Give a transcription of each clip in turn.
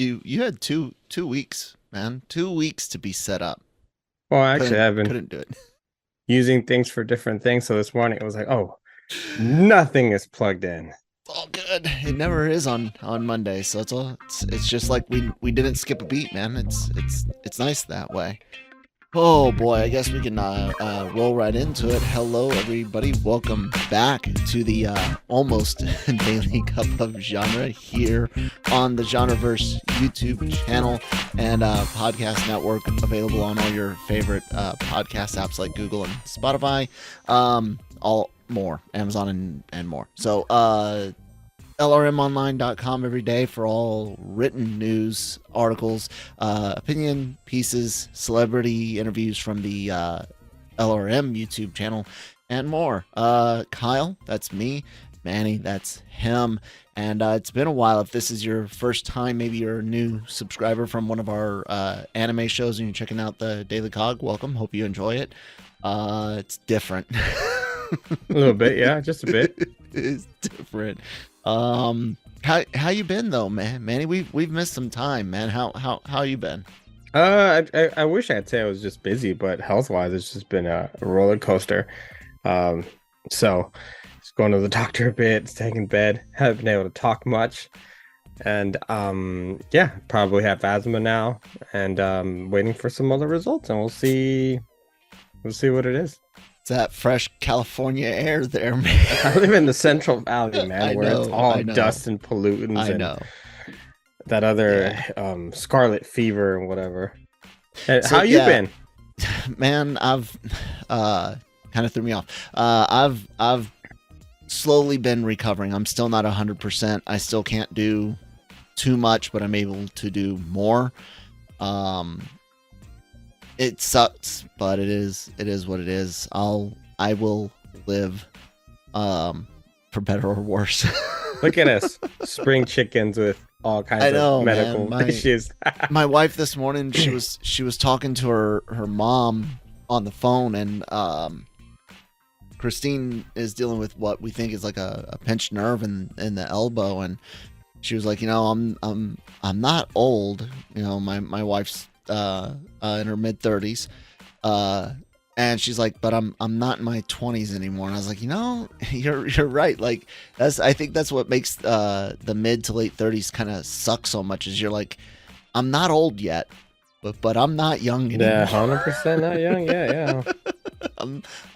You had two weeks, man. 2 weeks to be set up. Well, actually, I've been Couldn't do it. using things for different things. So this morning it was like, oh, nothing is plugged in. It's all good. It never is on Monday, so it's just like we didn't skip a beat, man. It's nice that way. Oh boy, I guess we can roll right into it. Hello, everybody. Welcome back to the almost daily cup of genre here on the Genreverse YouTube channel and podcast network, available on all your favorite podcast apps like Google and Spotify, all more, Amazon and more. So LRMonline.com every day for all written news, articles, opinion pieces, celebrity interviews from the LRM YouTube channel, and more. Kyle, that's me. Manny, that's him. And it's been a while. If this is your first time, maybe you're a new subscriber from one of our anime shows and you're checking out the Daily Cog, welcome. Hope you enjoy it. It's different. A little bit, yeah, just a bit. It's different. How you been though, man? Manny, we've missed some time, man. How you been? I wish I'd say I was just busy, but health-wise, it's just been a roller coaster. So just going to the doctor a bit, staying in bed, haven't been able to talk much, and yeah, probably have asthma now, and waiting for some other results, and we'll see what it is. It's that fresh California air there, man. I live in the Central Valley, man, where it's all dust and pollutants. I know. That other scarlet fever and whatever. How you been? Man, I've kind of threw me off. I've slowly been recovering. I'm still not 100%. I still can't do too much, but I'm able to do more. It sucks, but it is what it is. I will live for better or worse. Look at us, spring chickens with all kinds of medical issues. My wife this morning, she was talking to her mom on the phone, and Christine is dealing with what we think is like a pinched nerve in the elbow, and she was like, I'm not old, my wife's in her mid 30s, and she's like, but I'm not in my 20s anymore. And I was like, you're right. Like I think that's what makes the mid to late 30s kind of suck so much, is you're like, I'm not old yet, but I'm not young anymore. Yeah, 100% not young. Yeah.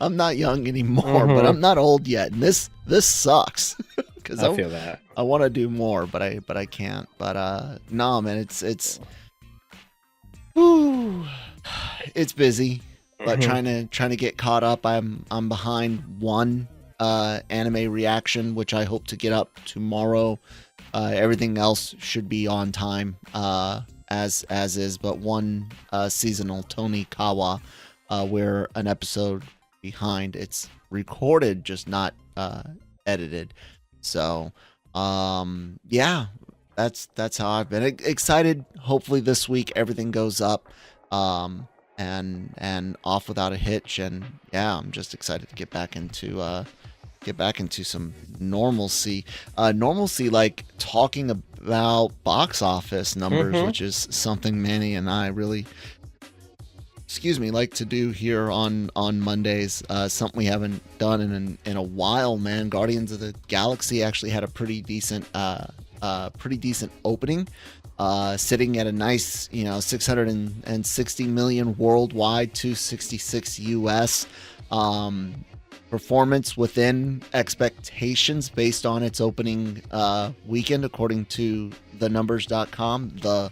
I'm not young anymore, but I'm not old yet, and this sucks. Because I feel that I want to do more, but I can't. But no, man, it's it's busy, but trying to get caught up. I'm behind one anime reaction, which I hope to get up tomorrow. Everything else should be on time, as is, but one seasonal Tony Kawa, we're an episode behind. It's recorded, just not edited. So yeah, that's how I've been. Excited. Hopefully this week everything goes up and off without a hitch, and yeah, I'm just excited to get back into some normalcy. Normalcy, like talking about box office numbers, which is something Manny and I really like to do here on Mondays. Something we haven't done in a while, man. Guardians of the Galaxy actually had a pretty decent opening, sitting at a nice 660 million worldwide, 266 US, performance within expectations based on its opening weekend, according to thenumbers.com, the/the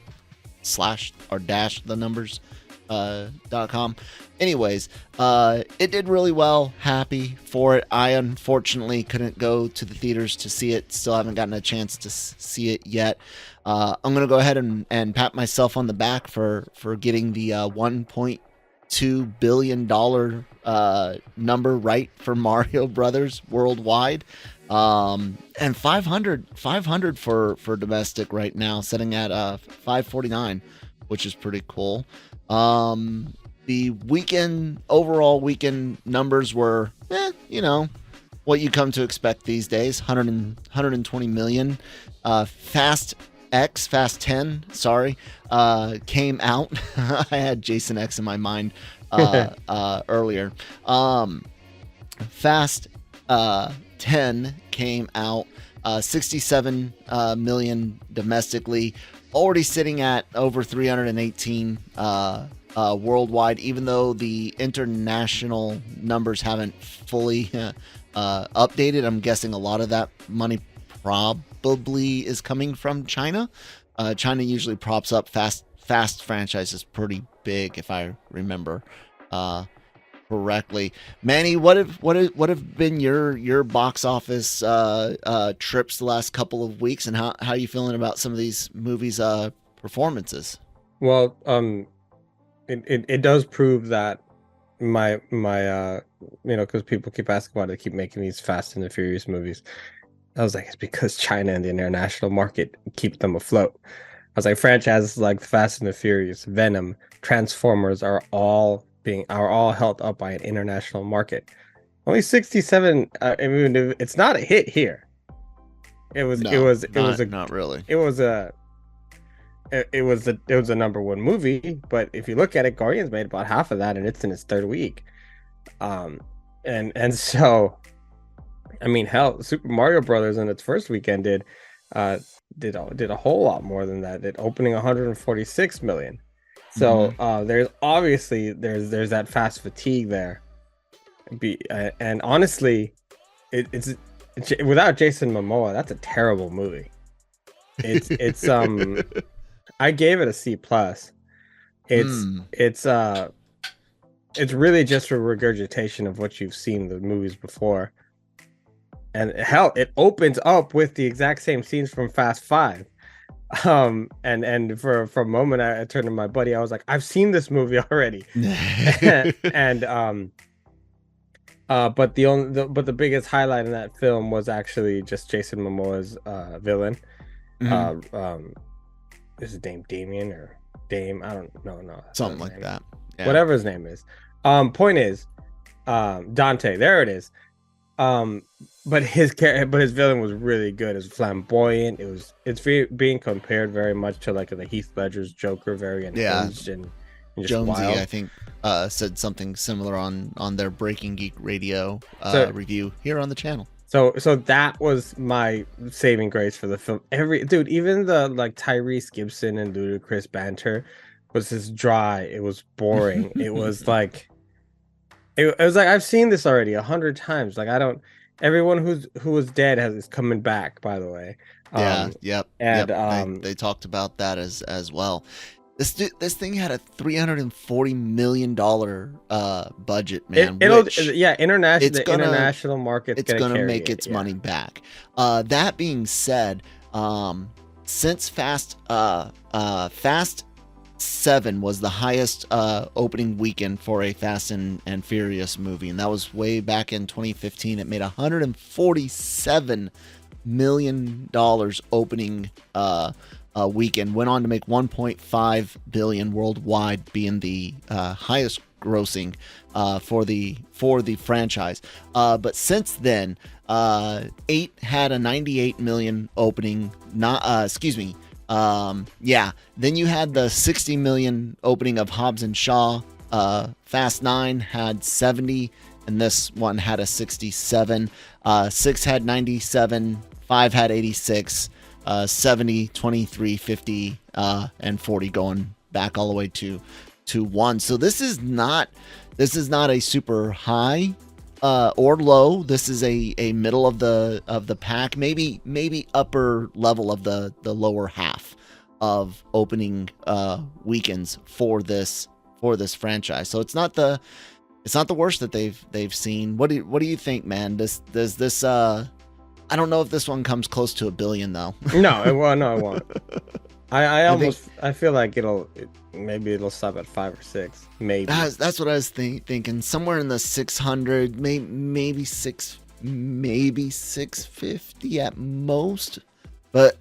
numbers.com. Anyways, it did really well. Happy for it. I unfortunately couldn't go to the theaters to see it. Still haven't gotten a chance to see it yet. I'm gonna go ahead and pat myself on the back for getting the $1.2 billion number right for Mario Brothers worldwide, and 500 for domestic right now, sitting at 549, which is pretty cool. The overall weekend numbers were, what you come to expect these days. 120 million. Fast X, Fast 10, sorry, came out. I had Jason X in my mind earlier. Fast 10 came out, 67 million domestically, already sitting at over 318 worldwide, even though the international numbers haven't fully updated. I'm guessing a lot of that money probably is coming from China. China usually props up fast franchises pretty big, if I remember correctly. Manny, what have been your box office trips the last couple of weeks, and how are you feeling about some of these movies performances? Well, it does prove that my because people keep asking why they keep making these Fast and the Furious movies. I was like, it's because China and the international market keep them afloat. I was like, franchises like Fast and the Furious, Venom, Transformers are all held up by an international market. Only 67. I mean, it's not a hit here. It was not really. It was a number one movie, but if you look at it, Guardians made about half of that, and it's in its third week. And so, I mean, hell, Super Mario Brothers in its first weekend did a whole lot more than that. It opening 146 million. So there's obviously there's that fast fatigue there. And honestly, it's without Jason Momoa, that's a terrible movie. It's I gave it a C+. It's really just a regurgitation of what you've seen in the movies before. And hell, it opens up with the exact same scenes from Fast 5. And for a moment I turned to my buddy, I was like, I've seen this movie already. But the biggest highlight in that film was actually just Jason Momoa's villain. Is his name Damien or Dame? I don't know. No, something like that. Yeah. Whatever his name is. Point is, Dante. There it is. But his villain was really good. It was flamboyant. It's being compared very much to like the Heath Ledger's Joker, very unhinged and just Jonesy, wild. I think, said something similar on their Breaking Geek Radio review here on the channel. So that was my saving grace for the film. Even the like Tyrese Gibson and Ludacris banter was just dry. It was boring. It was like. It was like, I've seen this already 100 times. Like, I don't. Everyone who was dead is coming back. By the way. They talked about that as well. This thing had a $340 million budget, man. International market's it's gonna make its money back. That being said, since Fast 7 was the highest opening weekend for a Fast and Furious movie, and that was way back in 2015. It made $147 million opening weekend. Went on to make 1.5 billion worldwide, being the highest grossing for the franchise. But since then, 8 had a 98 million opening. Then you had the 60 million opening of Hobbs and Shaw. Fast 9 had 70, and this one had a 67. 6 had 97, 5 had 86, 70, 23, 50, and 40, going back all the way to 1. So this is not a super high or low. This is a middle of the pack, maybe upper level of the lower half of opening weekends for this franchise. So it's not the worst that they've seen. What do you think, man? Does this I don't know if this one comes close to $1 billion though. No, it won't. I feel like it'll stop at 5 or 6, maybe. That's what I was thinking. Somewhere in the 600, maybe 650 at most. But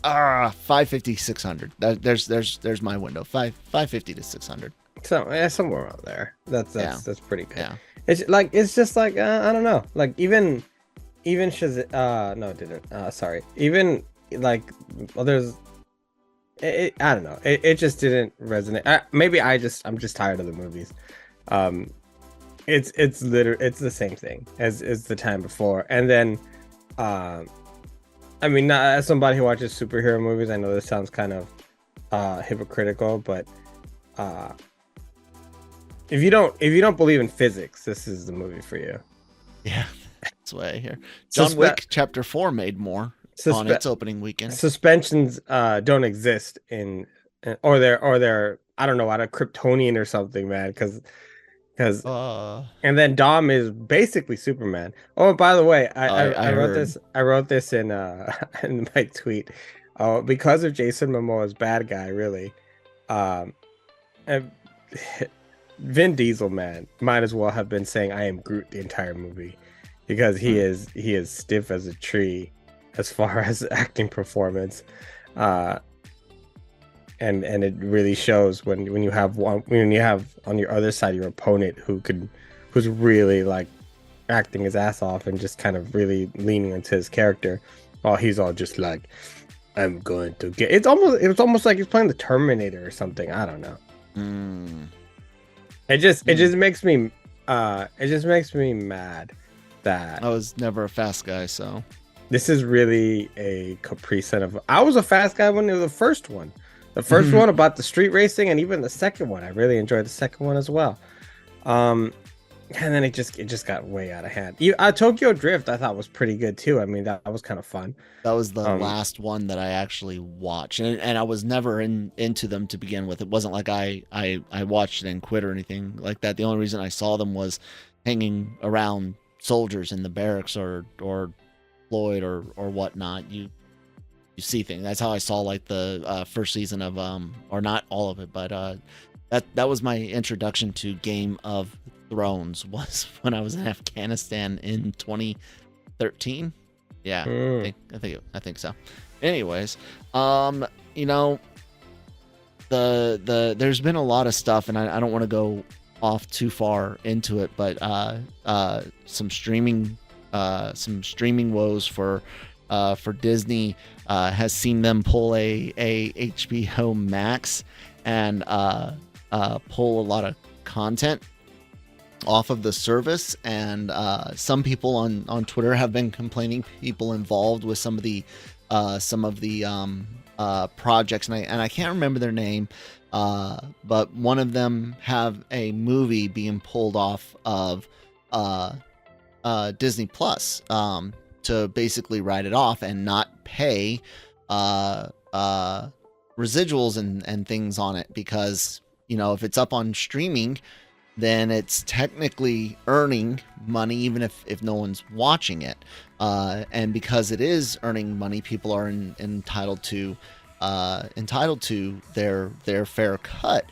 550, 600. There's my window. 550 to 600. So somewhere around there. That's pretty good. Yeah. It's just like I don't know. Like even Shazam. No, it didn't. Sorry. Even like there's I don't know. It just didn't resonate. Maybe I'm just tired of the movies. Um, it's literally it's the same thing as the time before. And then, um, I mean, not as somebody who watches superhero movies, I know this sounds kind of hypocritical, but uh, if you don't believe in physics, this is the movie for you. Yeah, that's what I hear. John Wick Chapter 4 made more on its opening weekend. Suspensions don't exist in, or they're I don't know, out of Kryptonian or something, man. Because and then Dom is basically Superman. Oh, by the way, I wrote heard. this. I wrote this in in my tweet. Oh, because of Jason Momoa's bad guy, really. Um, and Vin Diesel, man, might as well have been saying "I am Groot" the entire movie, because he is stiff as a tree as far as acting performance, and it really shows when you have on your other side your opponent who's really like acting his ass off and just kind of really leaning into his character, while he's all just like, I'm going to get. It was almost like he's playing the Terminator or something. I don't know. It just makes me mad that I was never a fast guy, so this is really a caprice of. I was a fast guy when it was the first one. The first one about the street racing, and even the second one. I really enjoyed the second one as well. And then it just got way out of hand. Tokyo Drift I thought was pretty good too. I mean, that was kind of fun. That was the last one that I actually watched, and I was never into them to begin with. It wasn't like I watched it and quit or anything like that. The only reason I saw them was hanging around soldiers in the barracks or Floyd or whatnot. You see things. That's how I saw like the first season of or not all of it, but that was my introduction to Game of Thrones, was when I was in Afghanistan in 2013. Yeah, I think so. Anyways, you know, there's been a lot of stuff, and I don't want to go off too far into it, but some streaming woes for Disney has seen them pull a HBO Max and pull a lot of content off of the service, and some people on Twitter have been complaining, people involved with some of the projects, and I can't remember their name, but one of them have a movie being pulled off of Disney Plus to basically write it off and not pay residuals and things on it, because, you know, if it's up on streaming, then it's technically earning money even if no one's watching it, and because it is earning money, people are entitled to their fair cut.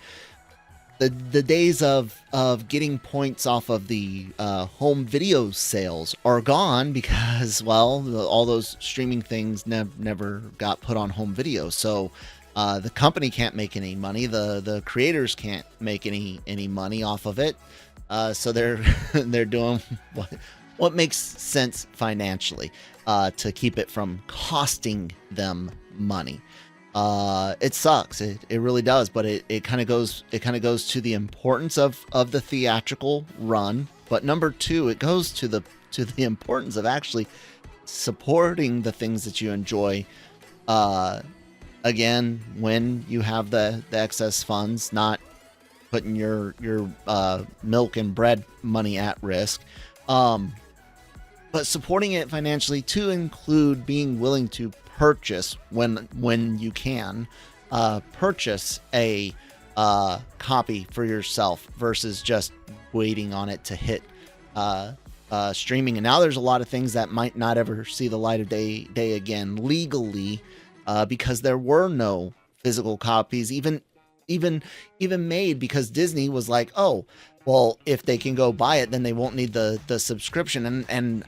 The days of getting points off of the home video sales are gone, because, well, all those streaming things never got put on home video, so the company can't make any money. The creators can't make any money off of it. So they're doing what makes sense financially to keep it from costing them money. It sucks. It really does. But it kind of goes to the importance of the theatrical run. But number two, it goes to the importance of actually supporting the things that you enjoy. Again, when you have the excess funds, not putting your milk and bread money at risk, but supporting it financially, to include being willing to purchase when you can purchase a copy for yourself versus just waiting on it to hit streaming. And now there's a lot of things that might not ever see the light of day again legally. Because there were no physical copies even made, because Disney was like, oh, well, if they can go buy it, then they won't need the subscription. And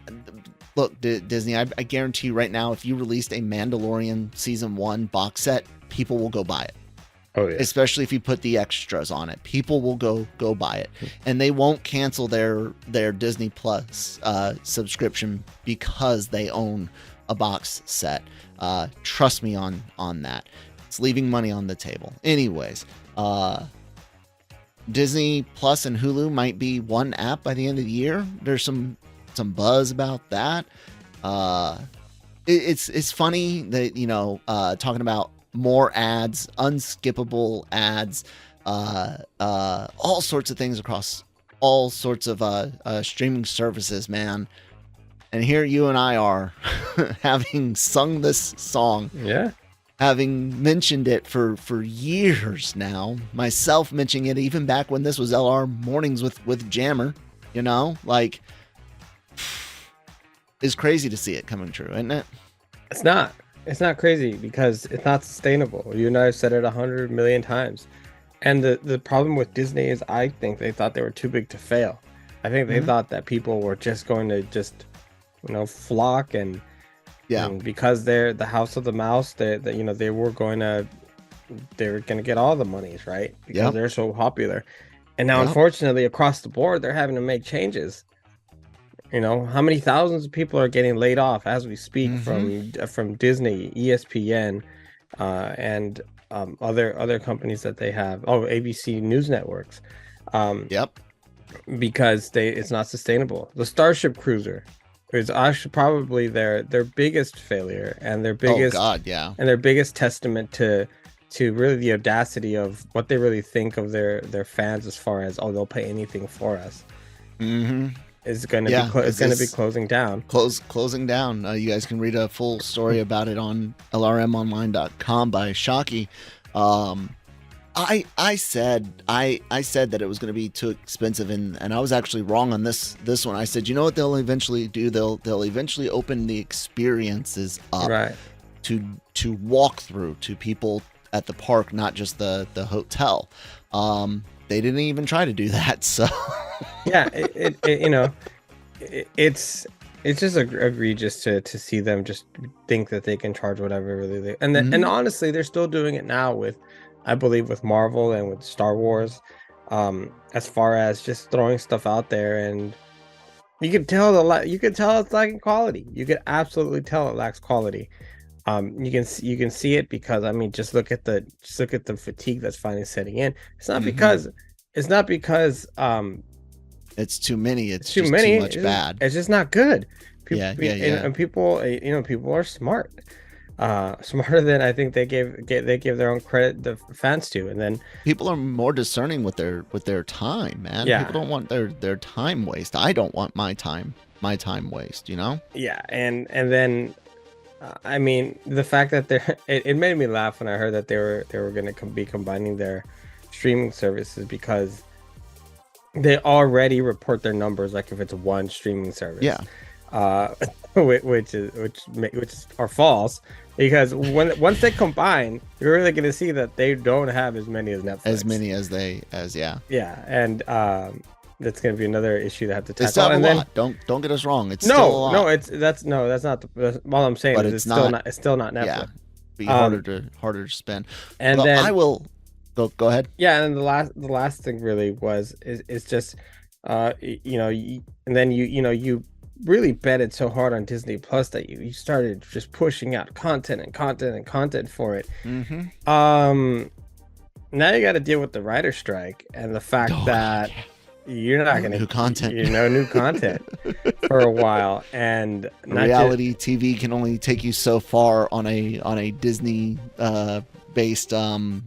look, Disney, I guarantee you right now, if you released a Mandalorian season 1 box set, people will go buy it. Oh, yeah. Especially if you put the extras on it, people will go buy it, and they won't cancel their Disney Plus subscription because they own a box set. Trust me on that. It's leaving money on the table. Anyways, Disney Plus and Hulu might be one app by the end of the year. There's some buzz about that. It's funny that talking about more ads, unskippable ads, all sorts of things across all sorts of streaming services, man. And here you and I are having sung this song. Yeah. Having mentioned it for years now, myself mentioning it even back when this was LR Mornings with Jammer, like, it's crazy to see it coming true, isn't it? It's not crazy because it's not sustainable. You and I have said it 100 million times. And the problem with Disney is I think they thought they were too big to fail. I think they thought that people were just going to flock and because they're the house of the mouse, they were going to get all the monies, right? Because they're so popular. And now, unfortunately, across the board, they're having to make changes. How many thousands of people are getting laid off as we speak from Disney, ESPN, and other companies that they have. ABC News Networks. Because it's not sustainable. The Starship Cruiser is actually probably their biggest failure and their biggest and their biggest testament to really the audacity of what they really think of their fans as far as they'll pay anything for us. Is going to be closing down. Closing down. You guys can read a full story about it on lrmonline.com by Shockey. I said that it was going to be too expensive, and I was actually wrong on this one. I said, you know what they'll eventually do? They'll eventually open the experiences up to walk through to people at the park, not just the hotel. They didn't even try to do that, so yeah, it's just egregious to see them just think that they can charge whatever really they and honestly they're still doing it now with, I believe, with Marvel and with Star Wars, as far as just throwing stuff out there, and you can tell it's lacking quality. You can absolutely tell it lacks quality. You can see it because just look at the fatigue that's finally setting in. It's not because it's too many. It's too much bad. It's just not good. People, And people, people are smart, smarter than I think they give their own credit the fans to. And then people are more discerning with their time, man. Yeah. People don't want their time waste. I don't want my time waste. Yeah, and then. The fact that it made me laugh when I heard that they were going to be combining their streaming services, because they already report their numbers like if it's one streaming service. Yeah. Which are false, because once they combine, you're really going to see that they don't have as many as Netflix. Yeah, and that's going to be another issue that have to tackle. It's still a lot. Don't get us wrong. It's still a lot. That's not all I'm saying. But it's still not Netflix. Yeah, be harder to spend. And then I will go ahead. Yeah, and the last thing really is just and then you really betted so hard on Disney Plus that you started just pushing out content for it. Now you got to deal with the writer strike and the fact that you're not going to new content, new content for a while, and reality TV can only take you so far on a Disney based on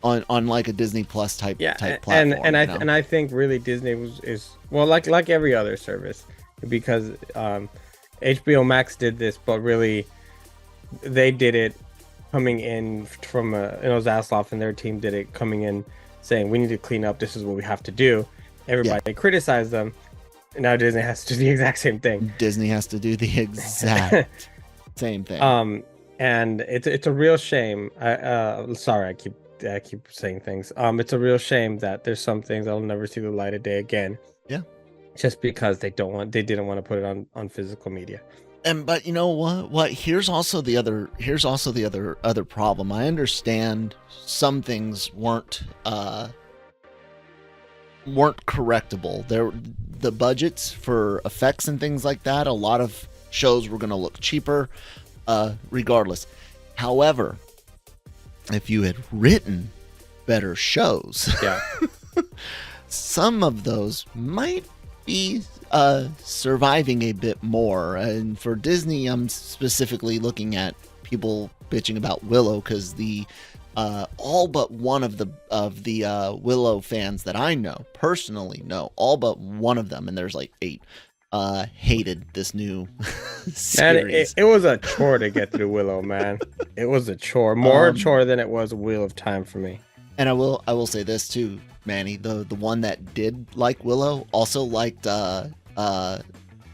like a Disney Plus type platform. And I think really Disney is like every other service, because HBO Max did this, but really they did it coming in from it was Zasloff and their team did it coming in saying we need to clean up, this is what we have to do. Everybody criticized them, and now Disney has to do the exact same thing. Disney has to do the exact same thing. And it's a real shame. Sorry, I keep saying things. It's a real shame that there's some things that'll never see the light of day again. Yeah. Just because they didn't want to put it on physical media. But you know what? Here's also the other problem. I understand some things weren't correctable. The budgets for effects and things like that, a lot of shows were going to look cheaper regardless. However, if you had written better shows, Yeah. some of those might be surviving a bit more. And for Disney, I'm specifically looking at people bitching about Willow because the all but one of the Willow fans that I know personally know, all but one of them, and there's like 8, hated this new series. And it was a chore to get through Willow, man. It was a chore, more chore than it was a Wheel of Time for me. And I will say this too, Manny, the one that did like Willow also liked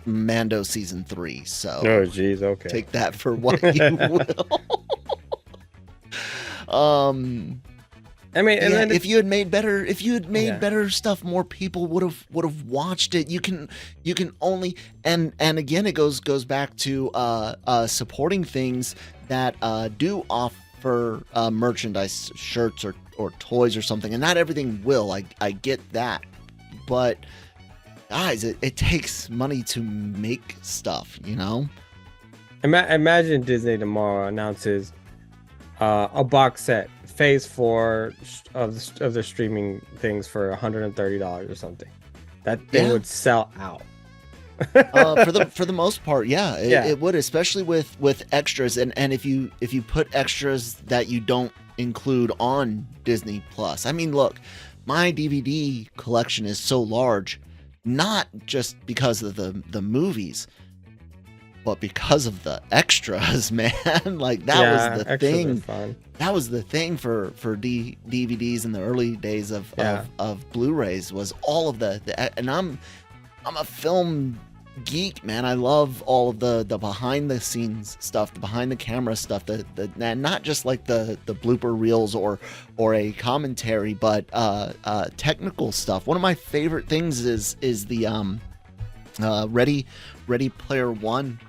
Mando season 3. So oh geez, okay, take that for what you will. I mean, and then if you had made better stuff, more people would have watched it. You can only, and again, it goes back to supporting things that do offer merchandise, shirts or toys or something, and not everything will. I get that, but guys, it takes money to make stuff, you know. Imagine Disney tomorrow announces a box set, phase 4 of the streaming things for $130 or something. That thing would sell out. For the most part, it would, especially with extras, and if you put extras that you don't include on Disney Plus. I mean, look, my DVD collection is so large, not just because of the movies, but because of the extras, man. Like that was the thing. That was the thing for DVDs in the early days of Blu-rays, was all of the and I'm a film geek, man. I love all of the behind the scenes stuff, the behind the camera stuff, and not just like the blooper reels or a commentary, but technical stuff. One of my favorite things is the Ready Player One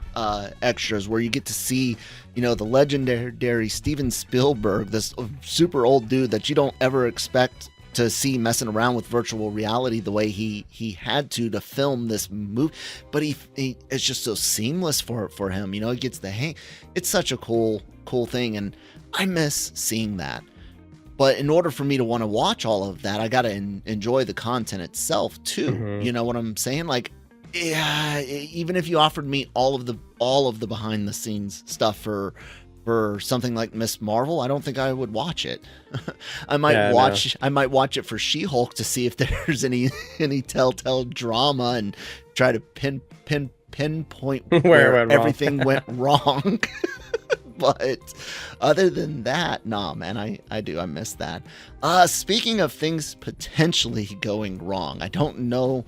extras, where you get to see, you know, the legendary Steven Spielberg, this super old dude that you don't ever expect to see messing around with virtual reality the way he had to film this movie, but he it's just so seamless for him, you know. He gets the hang. It's such a cool thing, and I miss seeing that. But in order for me to want to watch all of that, I gotta enjoy the content itself too. Mm-hmm. You know what I'm saying? Like, yeah, even if you offered me all of the behind the scenes stuff for something like Miss Marvel, I don't think I would watch it. I might watch it for She-Hulk to see if there's any telltale drama and try to pinpoint where everything went wrong. But other than that, nah, man, I miss that. Speaking of things potentially going wrong, I don't know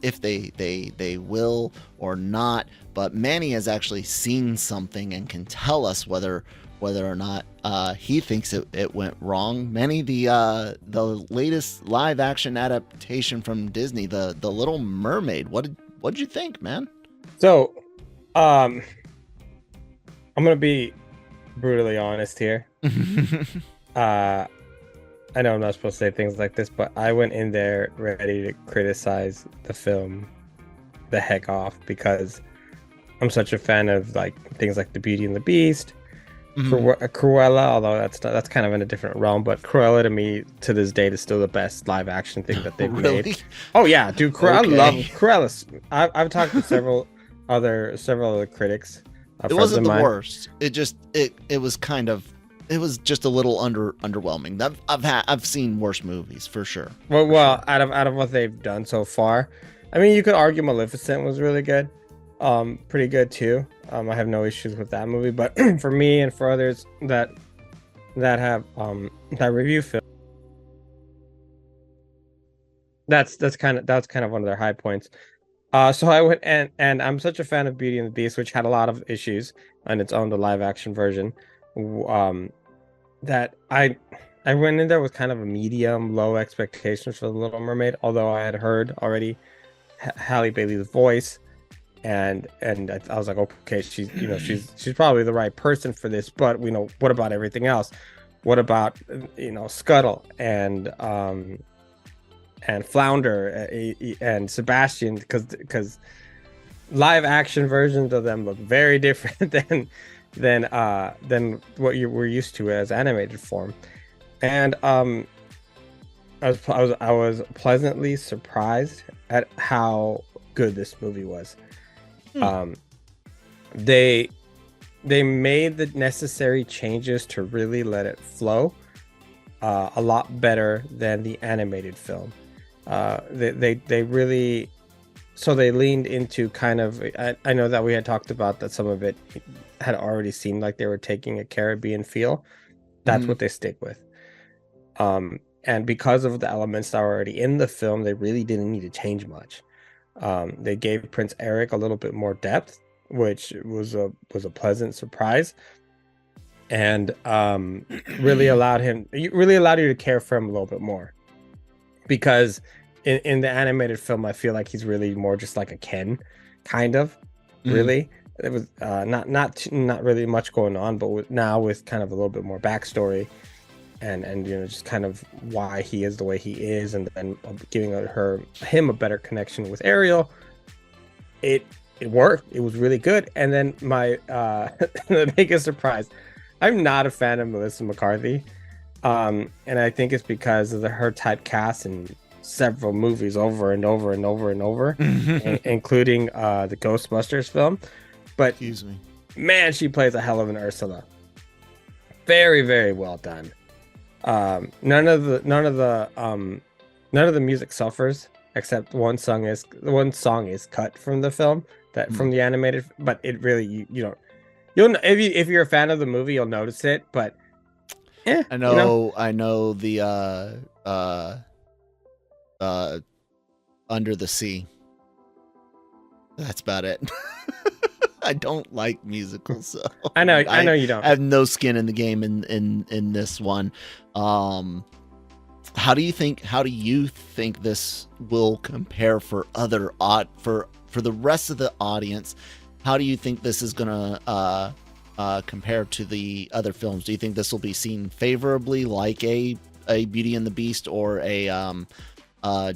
if they will or not, but Manny has actually seen something and can tell us whether or not he thinks it went wrong. Manny, the latest live action adaptation from Disney, the Little Mermaid. What did you think, man? So, I'm gonna be brutally honest here. I know I'm not supposed to say things like this, but I went in there ready to criticize the film the heck off, because I'm such a fan of like things like The Beauty and the Beast, Cruella, although that's kind of in a different realm, but Cruella to me to this date is still the best live action thing that they've made. Oh yeah, dude, I love Cruella. I've talked to several other critics. It wasn't the worst. It was kind of, it was just a little underwhelming. I've seen worse movies for sure. Well, out of what they've done so far, I mean, you could argue Maleficent was really good, pretty good too. I have no issues with that movie, but for me and for others that have that review film, that's kind of one of their high points. So I went and I'm such a fan of Beauty and the Beast, which had a lot of issues on its own, the live action version. That I went in there with kind of a medium low expectations for the Little Mermaid, although I had heard already Halle Bailey's voice, and I was like, okay, she's probably the right person for this. But what about everything else? What about Scuttle and Flounder and Sebastian, because live action versions of them look very different than what you were used to as animated form. And I was pleasantly surprised at how good this movie was. Um, they made the necessary changes to really let it flow a lot better than the animated film. They really, so they leaned into kind of, I know that we had talked about that some of it had already seemed like they were taking a Caribbean feel. That's what they stick with. And because of the elements that are already in the film, they really didn't need to change much. They gave Prince Eric a little bit more depth, which was a pleasant surprise, and really allowed you to care for him a little bit more. Because in the animated film, I feel like he's really more just like a Ken, kind of. Really, it was not really much going on, but now with kind of a little bit more backstory. And just kind of why he is the way he is, and giving him a better connection with Ariel, it worked. It was really good. And then my the biggest surprise, I'm not a fan of Melissa McCarthy, and I think it's because of her typecast in several movies over and over and over and over, including the Ghostbusters film. But excuse me, man, she plays a hell of an Ursula. Very, very well done. None of the music suffers, except one song is cut from the film, from the animated, but it really you'll if you're a fan of the movie, you'll notice it. But I know the Under the Sea. That's about it. I don't like musicals, so I know you don't. I have no skin in the game in this one. How do you think this will compare for other for the rest of the audience? How do you think this is gonna compare to the other films? Do you think this will be seen favorably, like a Beauty and the Beast or a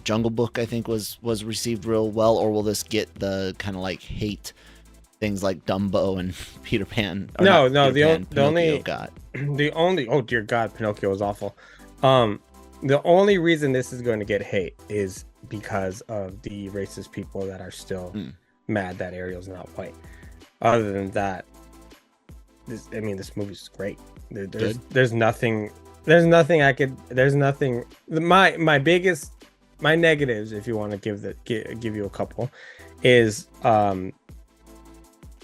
Jungle Book? I think was received real well, or will this get the kind of like hate things like Dumbo and Peter Pan? No, oh dear God, Pinocchio was awful. The only reason this is going to get hate is because of the racist people that are still mad that Ariel's not white. Other than that, this movie's great. There's nothing. My negatives, if you want to give you a couple, is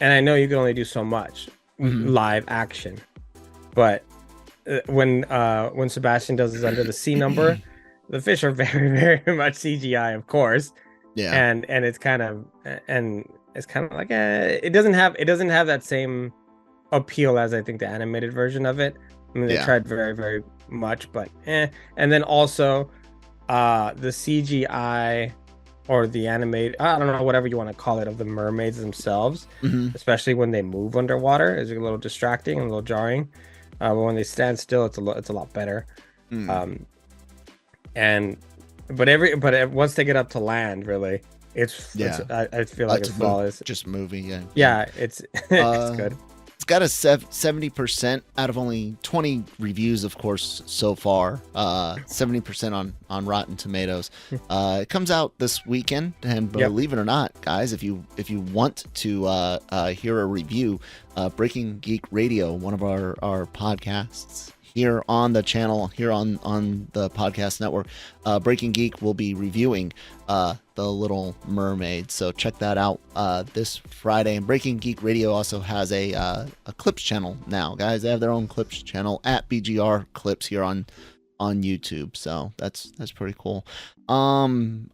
and I know you can only do so much live action, but when Sebastian does his Under the Sea number, the fish are very, very much CGI, of course. Yeah. And it's kind of like it doesn't have that same appeal as I think the animated version of it. I mean, they tried very, very much, but And then also the CGI or the animated, I don't know, whatever you want to call it, of the mermaids themselves, especially when they move underwater, is a little distracting and a little jarring. But when they stand still, it's a lot better. But once they get up to land, really, I feel like it's flawless. Just movie, it's it's good. It's got a 70% out of only 20 reviews, of course, so far. 70% on Rotten Tomatoes. It comes out this weekend, and believe it or not, guys, if you want to hear a review, Breaking Geek Radio, one of our podcasts here on the channel, here on the podcast network, Breaking Geek will be reviewing The Little Mermaid. So check that out this Friday. And Breaking Geek Radio also has a Clips channel now, guys. They have their own Clips channel at BGR Clips here on YouTube. So that's pretty cool. I'm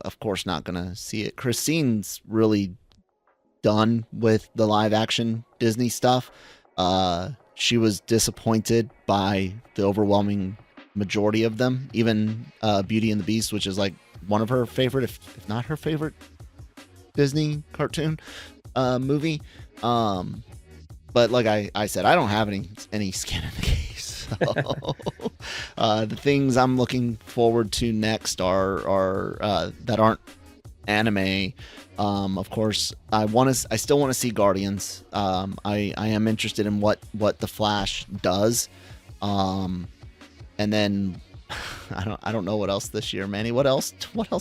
of course not gonna see it. Christine's really done with the live action Disney stuff. She was disappointed by the overwhelming majority of them, even Beauty and the Beast, which is like one of her favorite, if not her favorite Disney cartoon movie. But like I said, I don't have any skin in the game. So the things I'm looking forward to next are that aren't anime. Of course, I still want to see Guardians. I am interested in what the Flash does. And then I don't know what else this year, Manny. What else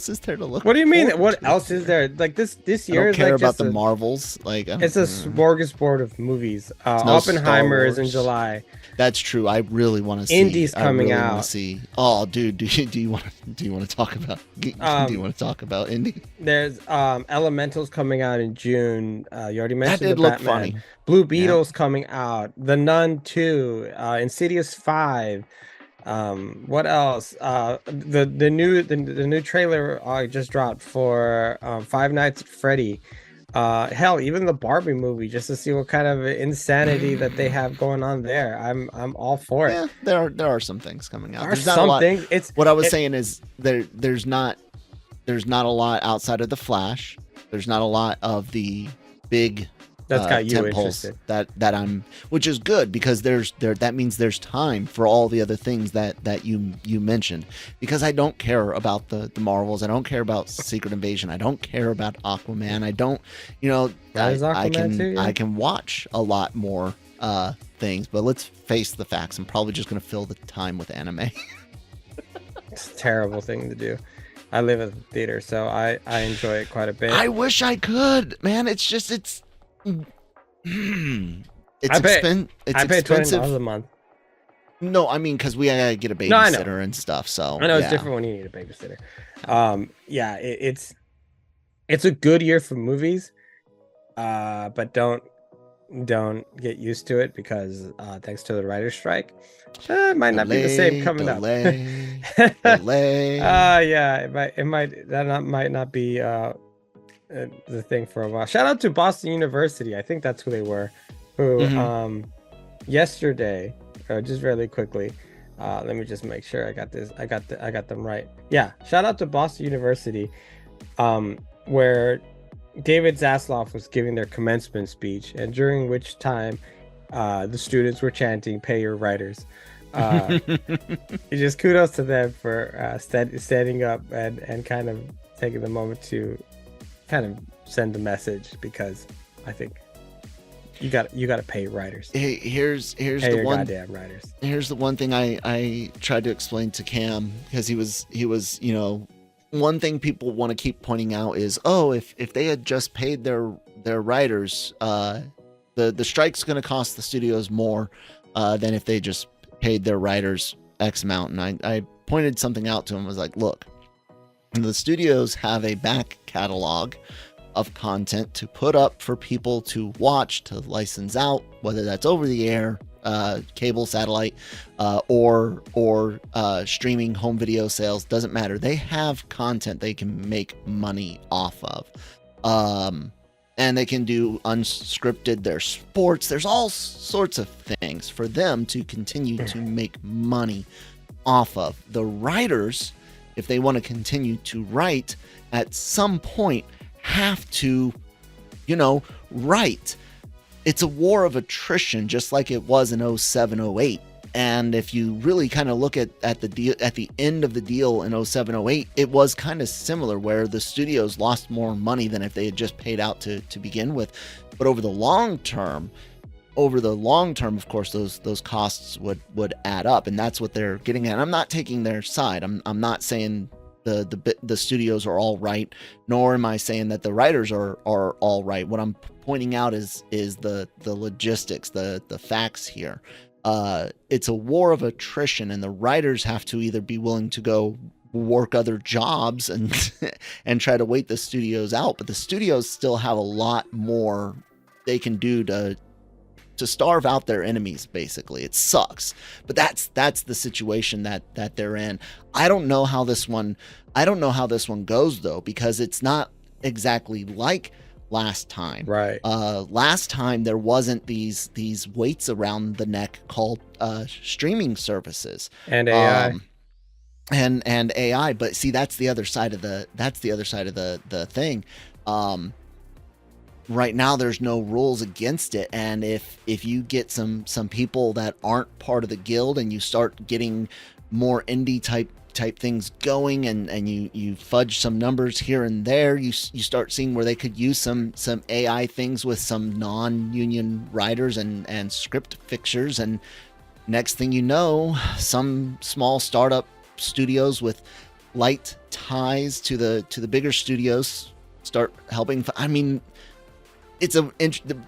is there to look? What do you mean? forward What to? else is there? Like this I year don't is care like about just the Marvels. Like it's a smorgasbord of movies. no Oppenheimer Star is in Wars. July. That's true. I really want to see. Indy's coming I really out. want to see. Oh, dude, do you want to talk about? Do you want to talk about Indy? There's Elementals coming out in June. You already mentioned did the look Batman. funny. Blue Beetle's coming out. The Nun 2. Insidious 5. What else? The new trailer just dropped for Five Nights at Freddy. Hell, even the Barbie movie, just to see what kind of insanity that they have going on there. I'm all for it. Yeah, there are some things coming out. There's not a lot. It's what I was saying is there's not a lot outside of the Flash. There's not a lot of the big that's got you tentpoles interested. that I'm, which is good because that means there's time for all the other things that you mentioned. Because I don't care about the Marvels, I don't care about Secret Invasion, I don't care about Aquaman, I don't, I can watch a lot more things, but let's face the facts. I'm probably just gonna fill the time with anime. It's a terrible thing to do. I live at the theater, so I enjoy it quite a bit. I wish I could, man. It's expensive. I pay $20 a month. No, I mean, because we gotta get a babysitter and stuff. So I know it's different when you need a babysitter. It's a good year for movies, but don't get used to it because thanks to the writer's strike, it might not be the same coming up. Delay. It might not be the thing for a while. Shout out to Boston University. I think that's who they were. Who yesterday, just really quickly, let me just make sure I got them right. Yeah, shout out to Boston University, where David Zasloff was giving their commencement speech, and during which time the students were chanting "Pay your writers." Just kudos to them for standing up and kind of taking the moment to kind of send a message, because I think you got to pay writers. Here's pay the your one goddamn writers. Here's the one thing I tried to explain to Cam, because he was one thing people want to keep pointing out is, if they had just paid their writers, the strike's going to cost the studios more than if they just paid their writers X amount. And I pointed something out to him. I was like, look, the studios have a back catalog of content to put up for people to watch, to license out, whether that's over the air, cable, satellite, or streaming, home video sales, doesn't matter. They have content they can make money off of. And they can do unscripted, there's sports, there's all sorts of things for them to continue to make money off of. The writers, if they want to continue to write, at some point have to, write. It's a war of attrition, just like it was in 07, 08. And if you really kind of look at the end of the deal in 07, 08, it was kind of similar, where the studios lost more money than if they had just paid out to begin with. But over the long term, of course, those costs would add up, and that's what they're getting at. I'm not taking their side. I'm not saying the studios are all right, nor am I saying that the writers are all right. What I'm pointing out is the logistics, the facts here. It's a war of attrition, and the writers have to either be willing to go work other jobs and and try to wait the studios out, but the studios still have a lot more they can do to starve out their enemies. Basically, it sucks, but that's the situation that they're in. I don't know how this one goes though, because it's not exactly like last time. Right. Last time there wasn't these weights around the neck called streaming services and AI. And AI. But see, that's the other side of the thing. Right now there's no rules against it, and if you get some people that aren't part of the guild and you start getting more indie type type things going, and you fudge some numbers here and there, you start seeing where they could use some AI things with some non-union writers and script fixers, and next thing you know, some small startup studios with light ties to the bigger studios start helping. I mean,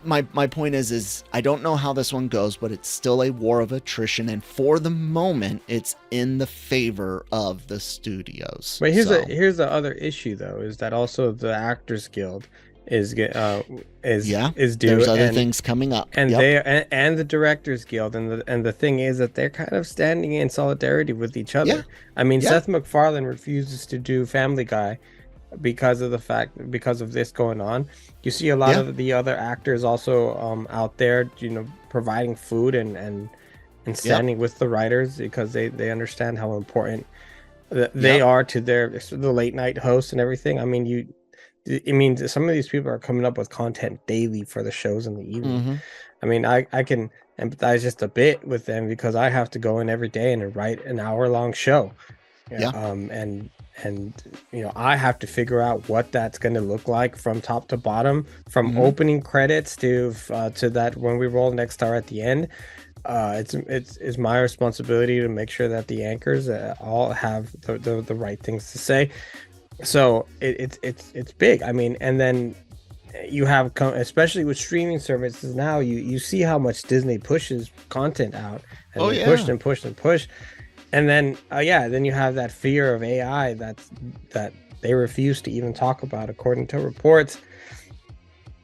my point is I don't know how this one goes, but it's still a war of attrition, and for the moment, it's in the favor of the studios. But here's the other issue though, is that also the Actors Guild is due. There's other things coming up, and and the Directors Guild, and the thing is that they're kind of standing in solidarity with each other. Yeah. I mean, Seth MacFarlane refuses to do Family Guy because of this going on. You see a lot of the other actors also out there, providing food and standing with the writers, because they understand how important they are to the late night hosts and everything. I mean, some of these people are coming up with content daily for the shows in the evening. Mm-hmm. I mean, I can empathize just a bit with them, because I have to go in every day and write an hour-long show. And I have to figure out what that's going to look like from top to bottom, from opening credits to that when we roll next star at the end. It's my responsibility to make sure that the anchors all have the right things to say. So it's big. I mean, and then you have, especially with streaming services now, you see how much Disney pushes content out, and push. And then, then you have that fear of AI that they refuse to even talk about, according to reports.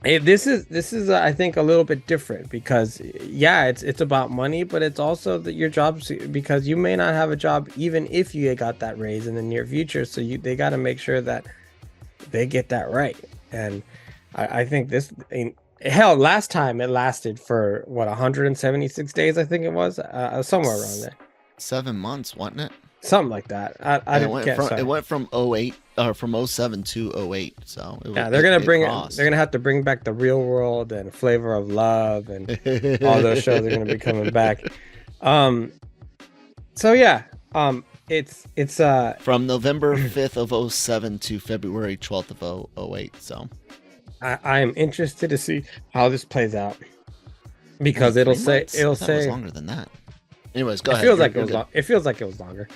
This is I think a little bit different, because it's about money, but it's also that your jobs, because you may not have a job even if you got that raise in the near future. So they got to make sure that they get that right. And I think hell, last time it lasted for 176 days, I think it was, somewhere around there. 7 months, wasn't it? Something like that. It went from 08 or from 07 to 08. So they're gonna have to bring back The Real World and Flavor of Love, and all those shows are gonna be coming back. It's from November 5th of 07 to February 12th of 08. So I am interested to see how this plays out, because it'll say it was longer than that. Anyways, go ahead. It feels like it was longer.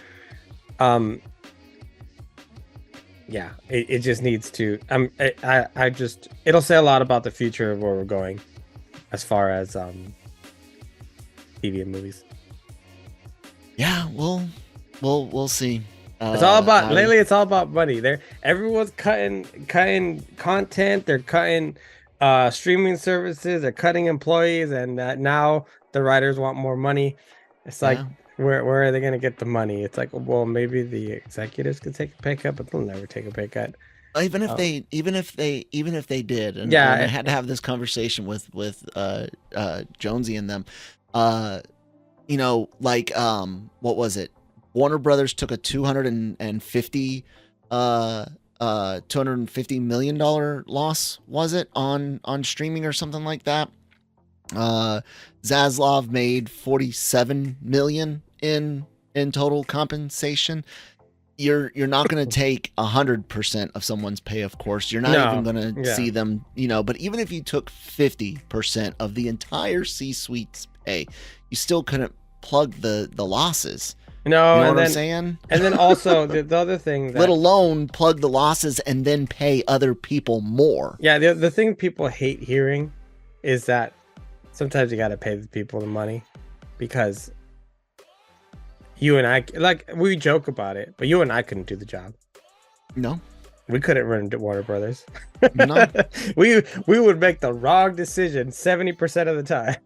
It just needs to. It'll say a lot about the future of where we're going, as far as TV and movies. Yeah, we'll see. It's all about lately. It's all about money. Everyone's cutting content. They're cutting streaming services. They're cutting employees, and now the writers want more money. It's like, where are they going to get the money? It's like, well, maybe the executives could take a pay cut, but they'll never take a pay cut. Even if they did, and I had to have this conversation with Jonesy and them. What was it? Warner Brothers took a $250 million loss, was it, on streaming or something like that? Zaslav made 47 million in total compensation. You're not going to take 100% of someone's pay, of course. You're not even going to see them, but even if you took 50% of the entire C-suite's pay, you still couldn't plug the losses. No, you know what I'm saying? And then also the other thing, let alone plug the losses and then pay other people more. Yeah, the thing people hate hearing is that sometimes you got to pay the people the money, because you and I, we joke about it, but you and I couldn't do the job. No, we couldn't run Warner Brothers. No, we would make the wrong decision 70% of the time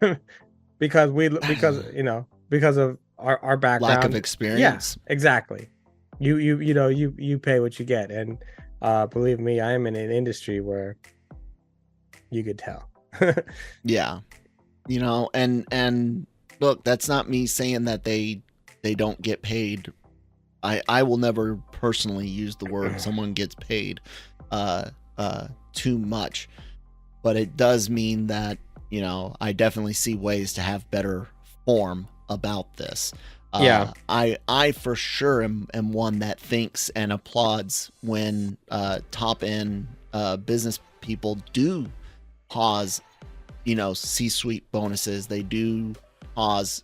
because of our background, lack of experience. Yeah, exactly. You pay what you get, and believe me, I am in an industry where you could tell. Yeah. And look, that's not me saying that they don't get paid. I will never personally use the word someone gets paid too much, but it does mean that I definitely see ways to have better form about this. I for sure am one that thinks and applauds when top end business people do pause, C-suite bonuses. They do pause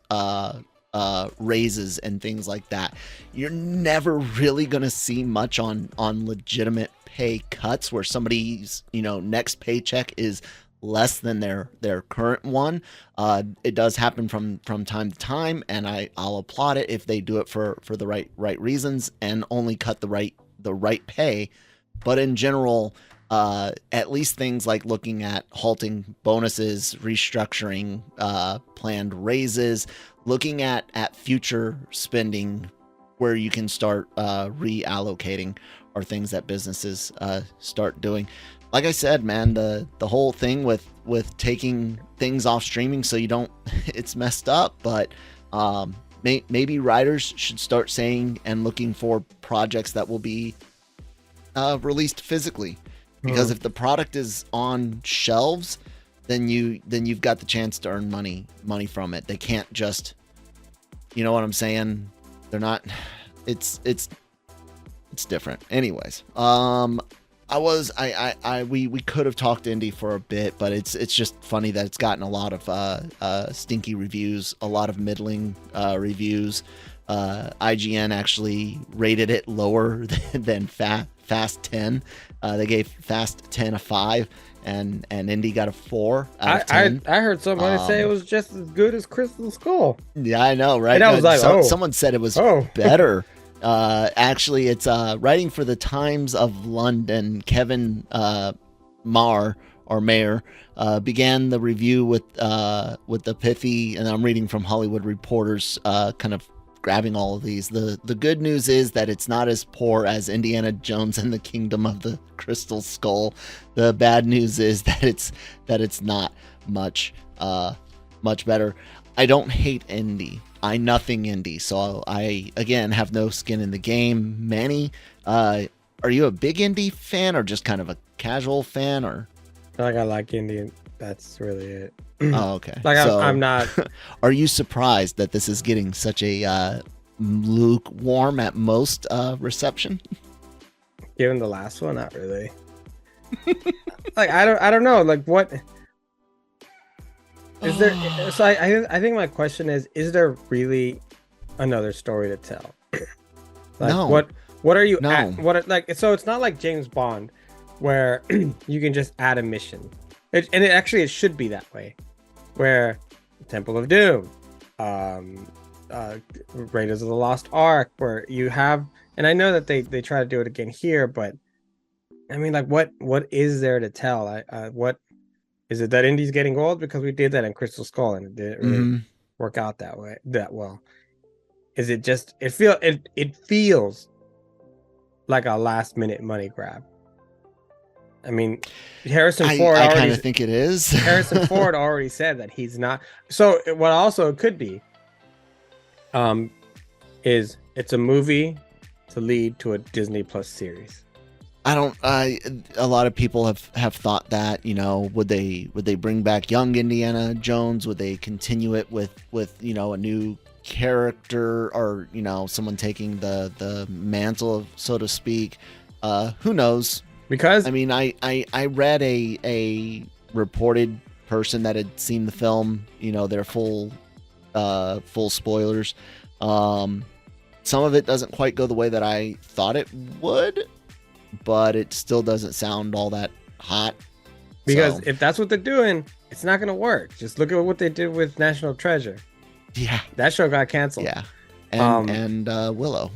raises and things like that. You're never really going to see much on legitimate pay cuts where somebody's, next paycheck is less than their current one. It does happen from time to time, and I'll applaud it if they do it for the right reasons and only cut the right pay. But in general, at least things like looking at halting bonuses, restructuring planned raises, looking at future spending where you can start reallocating are things that businesses start doing. Like I said, man, the whole thing with taking things off streaming so you don't, it's messed up, but maybe writers should start saying and looking for projects that will be released physically. Because if the product is on shelves, then you've got the chance to earn money from it. They can't just, you know what I'm saying? They're not. It's different. Anyways, we could have talked Indy for a bit, but it's just funny that it's gotten a lot of stinky reviews, a lot of middling reviews. IGN actually rated it lower than Fast 10. They gave Fast 10 a 5, and Indy got a 4 out of 10. I heard somebody say it was just as good as Crystal Skull. Yeah, I know, right? And I was like, someone said it was better. Actually, it's writing for the Times of London. Kevin Mayer began the review with the pithy, and I'm reading from Hollywood Reporter's kind of grabbing all of these. The good news is that it's not as poor as Indiana Jones and the Kingdom of the Crystal Skull. The bad news is that it's not much better. I don't hate Indy. I nothing Indy, so I again have no skin in the game. Manny, are you a big Indy fan or just kind of a casual fan, or? I like Indy. That's really it. Oh, okay. I'm not. Are you surprised that this is getting such a lukewarm at most reception? Given the last one, not really. I don't know. Like, what is there? So I think my question is there really another story to tell? No. What are you? No. So it's not like James Bond, where you can just add a mission. It should be that way, where Temple of Doom, Raiders of the Lost Ark, where you have, and I know that they try to do it again here, but I mean, like, what is there to tell? What is it that Indy's getting old? Because we did that in Crystal Skull and it didn't really work out that well. Is it just it feels like a last minute money grab? I mean, Harrison Ford. I kind of think it is. Harrison Ford already said that he's not. So what also could be, is it's a movie to lead to a Disney Plus series. A lot of people have thought that, would they bring back young Indiana Jones? Would they continue it with a new character, or someone taking the mantle, so to speak? Who knows? Because I mean, I read a reported person that had seen the film, their full spoilers. Some of it doesn't quite go the way that I thought it would, but it still doesn't sound all that hot. Because if that's what they're doing, it's not going to work. Just look at what they did with National Treasure. Yeah. That show got canceled. Yeah. And Willow.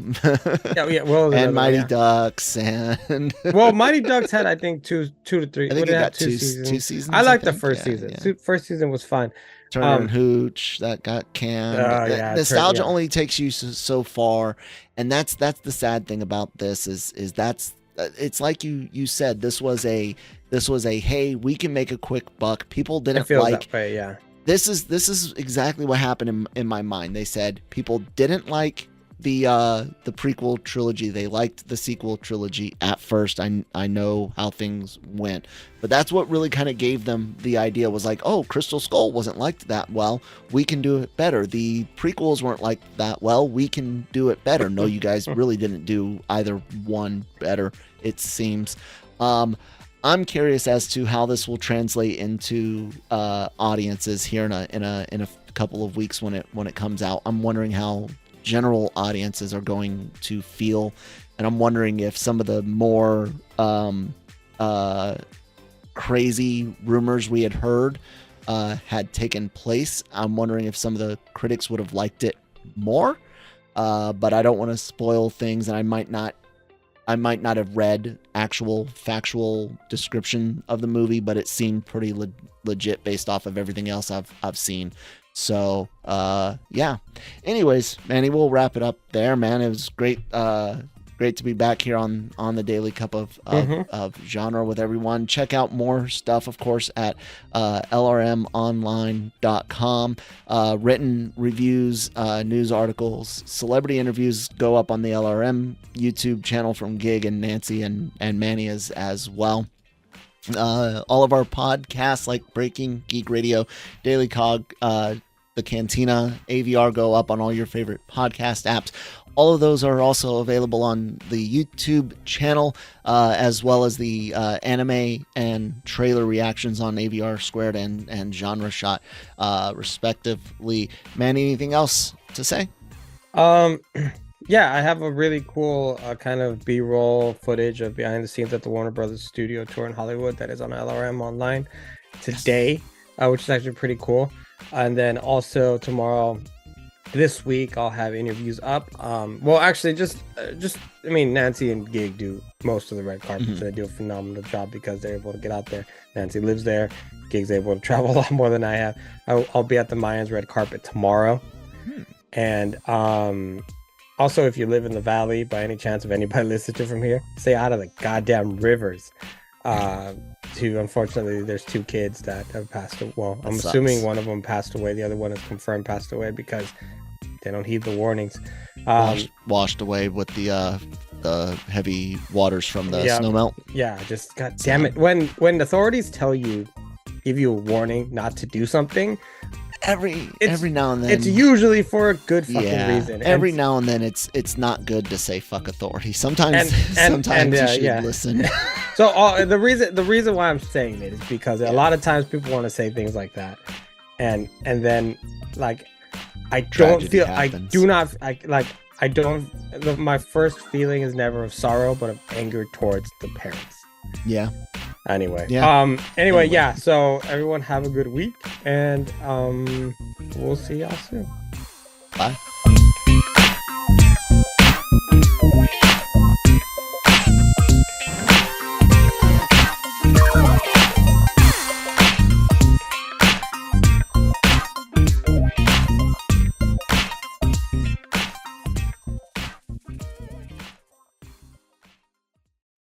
Willow and Mighty Ducks and Mighty Ducks had, I think, two to three. I think it got two seasons. I liked the first season. Yeah. First season was fun. Turner and Hooch that got canned. Nostalgia only takes you so far, and that's the sad thing about this is that's it's like you said, this was a hey, we can make a quick buck. People didn't like that way, This is exactly what happened in my mind. They said people didn't like the prequel trilogy. They liked the sequel trilogy at first. I know how things went, but that's what really kind of gave them the idea, was like, oh, Crystal Skull wasn't liked that well, we can do it better. The prequels weren't liked that well, we can do it better. No, you guys really didn't do either one better, it seems. I'm curious as to how this will translate into audiences here in a couple of weeks when it comes out. I'm wondering how general audiences are going to feel, and I'm wondering if some of the more crazy rumors we had heard had taken place. I'm wondering if some of the critics would have liked it more, but I don't want to spoil things, and I might not have read actual factual description of the movie, but it seemed pretty legit based off of everything else I've seen. So, yeah. Anyways, Manny, we'll wrap it up there, man. It was great to be back here on the Daily Cup of Genre with everyone. Check out more stuff, of course, at lrmonline.com. Written reviews, news articles, celebrity interviews go up on the LRM YouTube channel from Gig and Nancy and Manny as well. All of our podcasts like Breaking Geek Radio, Daily COG, the Cantina, AVR go up on all your favorite podcast apps. All of those are also available on the YouTube channel, as well as the anime and trailer reactions on AVR Squared and Genre Shot, respectively. Manny, anything else to say? Yeah, I have a really cool kind of B-roll footage of behind the scenes at the Warner Brothers studio tour in Hollywood that is on LRM Online today, which is actually pretty cool. And then also tomorrow, this week, I'll have interviews up. Well, actually, I mean, Nancy and Gig do most of the red carpets. Mm-hmm. They do a phenomenal job because they're able to get out there. Nancy lives there. Gig's able to travel a lot more than I have. I'll be at the Mayans red carpet tomorrow. And also, if you live in the valley, by any chance, if anybody listens to from here, stay out of the goddamn rivers. Unfortunately, there's 2 kids that have passed away. Well, I'm assuming one of them passed away. The other one is confirmed passed away because they don't heed the warnings. Washed away with the heavy waters from the snowmelt. Yeah, just god damn it. When authorities give you a warning not to do something, every now and then it's usually for a good fucking reason. Every now and then it's not good to say fuck authority. Sometimes you should listen. So the reason why I'm saying it is because a lot of times people want to say things like that, and then like my first feeling is never of sorrow but of anger towards the parents. Anyway, yeah, so everyone have a good week, and we'll see y'all soon.